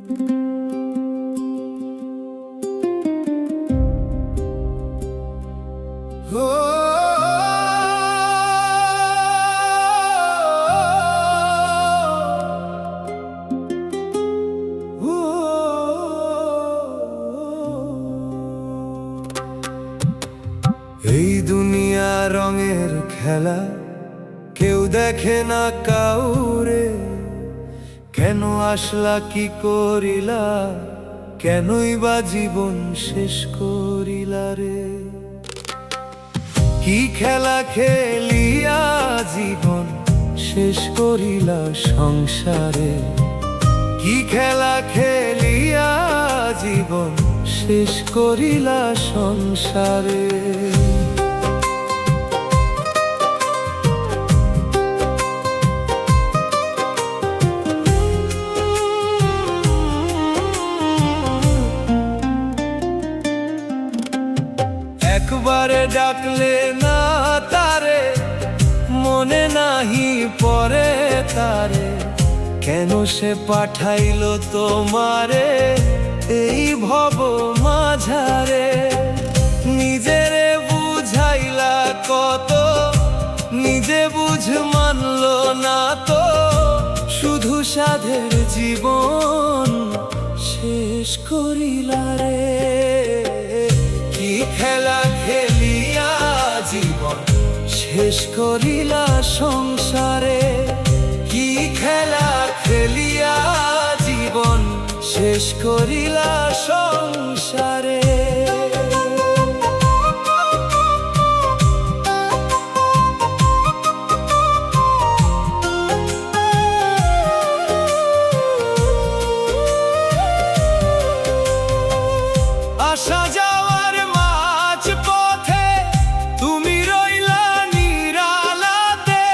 এই দুনিয়া রঙের খেলা, কেউ দেখে না কাউরে। কেন আসলা, কি করিলা, কেনই বা জীবন শেষ করিলা রে? কি খেলা খেলিয়া জীবন শেষ করিলা সংসারে? কি খেলা খেলিয়া জীবন শেষ করিলা সংসারে? একবারে ডাকলে না তারে, মনে নাহি পরে তারে। কেন সে পাঠাইলো তোমারে এই ভব মাঝারে? নিজেরে বুঝাইলা কত, নিজে বুঝ মানলো না তো। শুধু সাধের জীবন শেষ করিলা রে। কি খেলা খেলিয়া জীবন শেষ করিলা সংসারে? কি খেলা খেলিয়া জীবন শেষ করিলা সংসারে? আসা যাওয়ার মাঝ পথে তুমি রইলা নিরালাতে।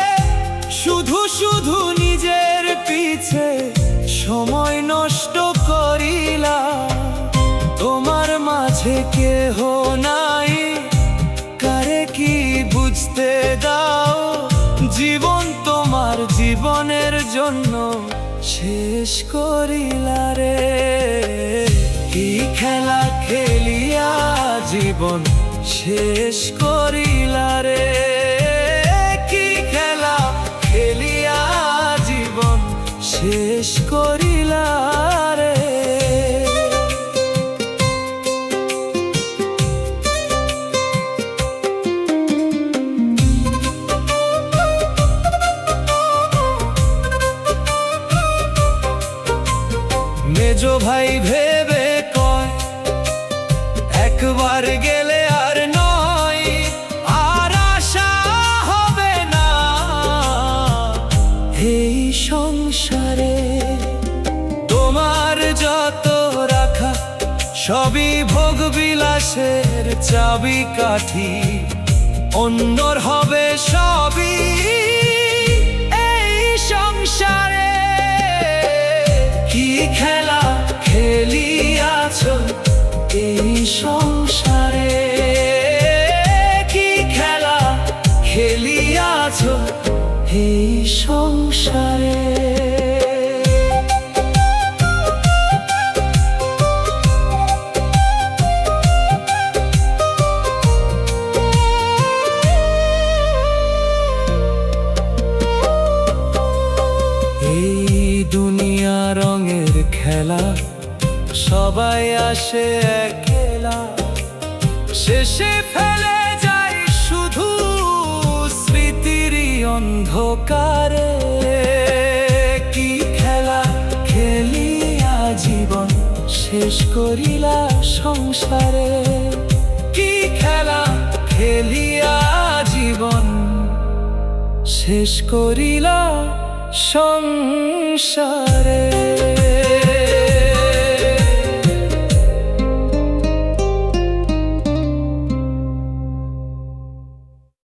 শুধু শুধু নিজের পিছে সময় নষ্ট করিলা। তোমার মাঝে কেহ নাই, কারে কি বুঝতে দাও? জীবন তোমার জীবনের জন্য শেষ করিলা রে। কি খেলা খেলিয়া জীবন শেষ করিলা রে? কি খেলা খেলিয়া জীবন শেষ করিলা রে? মেজো ভাই ভেবে কয়, একবার গেলে আর নয়, আর আশা হবে না এই সংসারে। তোমার যত রাখা সবই ভোগ বিলাসের চাবি কাঠি, অন্যর হবে সবই এই সংসারে। কি খেলা খেলিয়াছ এই সংসারে? কি খেলা খেলিয়াছ এই সংসারে? এই দুনিয়া রঙের খেলা, সবাই আসে একলা, শেষে ফেলে যায় শুধু স্মৃতির অন্ধকারে। কি খেলা খেলিয়া জীবন শেষ করিলা সংসারে? কি খেলা খেলিয়া জীবন শেষ করিলা সংসারে?